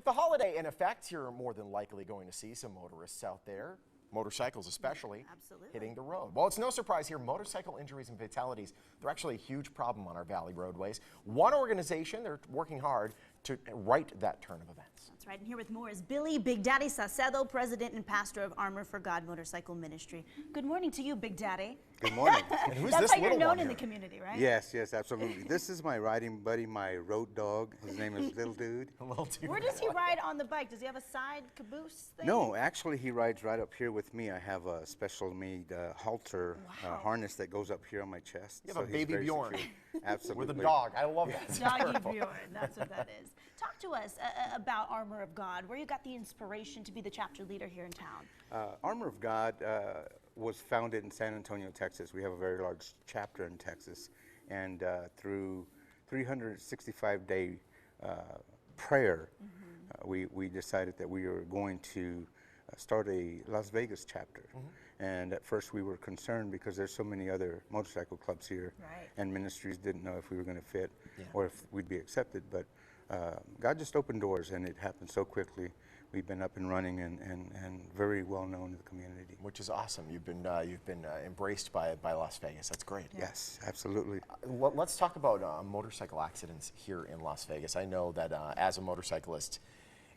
With the holiday in effect, you're more than likely going to see some motorists out there, motorcycles especially, hitting the road. Well, it's no surprise here, motorcycle injuries and fatalities, they're actually a huge problem on our valley roadways. One organization, they're working hard to right that turn of events. That's right, and here with more is Billy Big Daddy Saucedo, president and pastor of Armor for God Motorcycle Ministry. Good morning to you, Big Daddy. Good morning. And who's That's this how you're little known one in here? the community, right? Yes, yes, absolutely. This is my riding buddy, my road dog. His name is Little Dude. Little dude. Where does he ride on the bike? Does he have a side caboose thing? No, actually, he rides right up here with me. I have a special-made halter harness that goes up here on my chest. You have a he's baby very Bjorn. secure. Absolutely. With a dog. I love that. It's Doggy terrible. Bjorn, that's what that is. Talk to us about Armor of God, where you got the inspiration to be the chapter leader here in town. Armor of God was founded in San Antonio, Texas. We have a very large chapter in Texas. And through 365-day prayer, we decided that we were going to start a Las Vegas chapter. And at first we were concerned because there's so many other motorcycle clubs here, and ministries didn't know if we were going to fit or if we'd be accepted. But God just opened doors, and it happened so quickly. We've been up and running and very well known in the community. Which is awesome. You've been embraced by Las Vegas. That's great. Yes, absolutely. Let's talk about motorcycle accidents here in Las Vegas. I know that as a motorcyclist,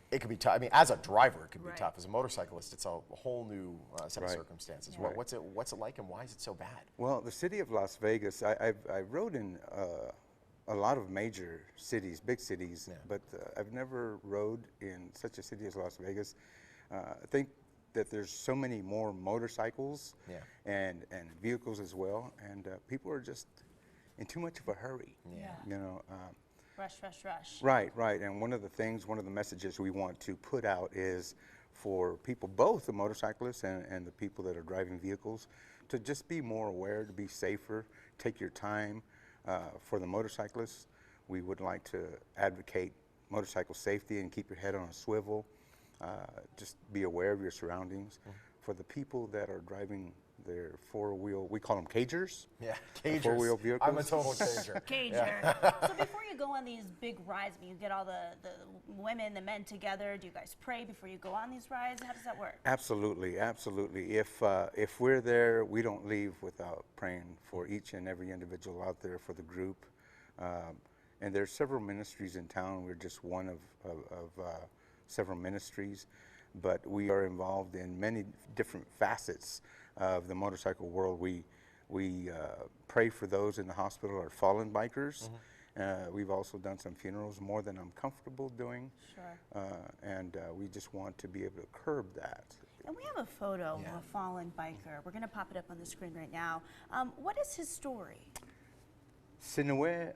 it could be tough. I mean, as a driver, it could be tough. As a motorcyclist, it's a whole new set of circumstances. What's it like, and why is it so bad? Well, the city of Las Vegas, I rode in a lot of major cities, big cities, but I've never rode in such a city as Las Vegas. I think that there's so many more motorcycles and vehicles as well, and people are just in too much of a hurry. You know. Rush, rush, rush. Right, right. And one of the messages we want to put out is for people, both the motorcyclists and the people that are driving vehicles, to just be more aware, to be safer, take your time. For the motorcyclists, we would like to advocate motorcycle safety and keep your head on a swivel. Just be aware of your surroundings. For the people that are driving their four-wheel, we call them cagers. Yeah, cagers. Four-wheel vehicles. I'm a total cager. Cager. So before you go on these big rides, you get all the women, the men together. Do you guys pray before you go on these rides? How does that work? Absolutely, absolutely. If we're there, we don't leave without praying for each and every individual out there, for the group. And there's several ministries in town. We're just one of several ministries, but we are involved in many different facets of the motorcycle world. We pray for those in the hospital or fallen bikers. We've also done some funerals, more than I'm comfortable doing. And we just want to be able to curb that. And we have a photo of a fallen biker. We're going to pop it up on the screen right now. What is his story? Sinue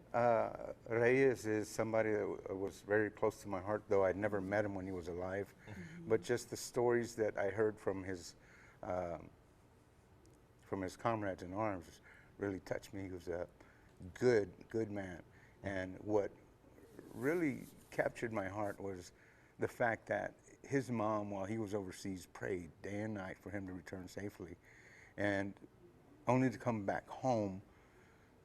Reyes is somebody that was very close to my heart, though I'd never met him when he was alive. But just the stories that I heard from his comrades in arms really touched me. He was a good man. And what really captured my heart was the fact that his mom, while he was overseas, prayed day and night for him to return safely, and only to come back home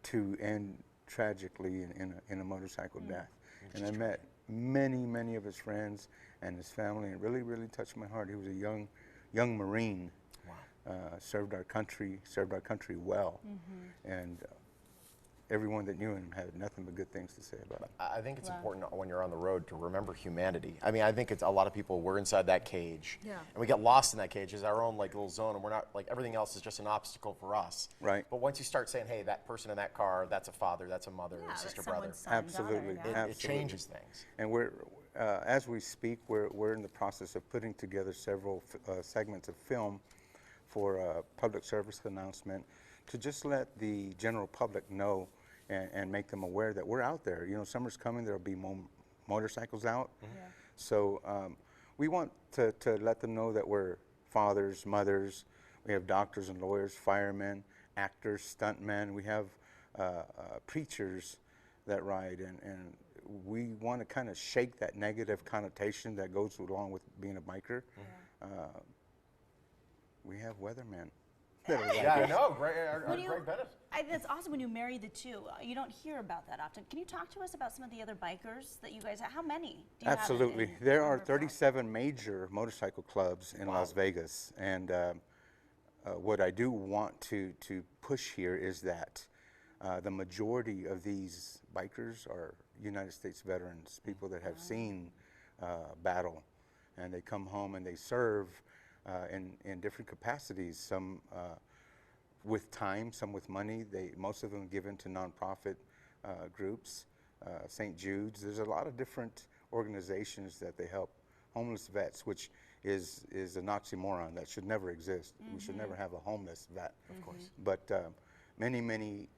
to end tragically in a motorcycle death. And I met many of his friends and his family, and it really touched my heart. He was a young Marine. Served our country well, and everyone that knew him had nothing but good things to say about him. I think it's important when you're on the road to remember humanity. I mean, I think it's a lot of people, we're inside that cage, and we get lost in that cage. It's our own little zone, and we're not, everything else is just an obstacle for us. Right. But once you start saying, hey, that person in that car, that's a father, that's a mother, a sister, brother. Absolutely, it changes things. And we're, as we speak, we're in the process of putting together several segments of film for a public service announcement to just let the general public know and make them aware that we're out there. You know, summer's coming, there'll be more motorcycles out. So we want to let them know that we're fathers, mothers, we have doctors and lawyers, firemen, actors, stuntmen, we have preachers that ride, and we want to kind of shake that negative connotation that goes along with being a biker. We have weathermen. that are Yeah, I bikers. know. Great, When you- great benefit. That's awesome when you marry the two. You don't hear about that often. Can you talk to us about some of the other bikers that you guys have? How many do you have? Absolutely. in There are Armor of God? 37 major motorcycle clubs in Las Vegas. And what I do want to push here is that the majority of these bikers are United States veterans, people that have seen battle. And they come home and they serve in different capacities, some with time, some with money. Most of them given to nonprofit groups, St. Jude's. There's a lot of different organizations that they help homeless vets, which is an oxymoron. That should never exist. We should never have a homeless vet. Of course. But many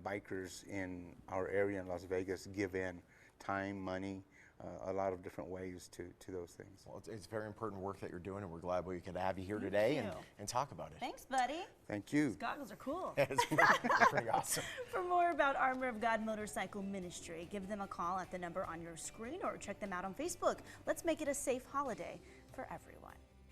bikers in our area in Las Vegas give in time, money, a lot of different ways to those things. Well, it's very important work that you're doing, and we're glad we could have you here today you. and talk about it. Thanks, buddy. Thank you. These goggles are cool. It's pretty awesome. For more about Armor of God Motorcycle Ministry, give them a call at the number on your screen or check them out on Facebook. Let's make it a safe holiday for everyone.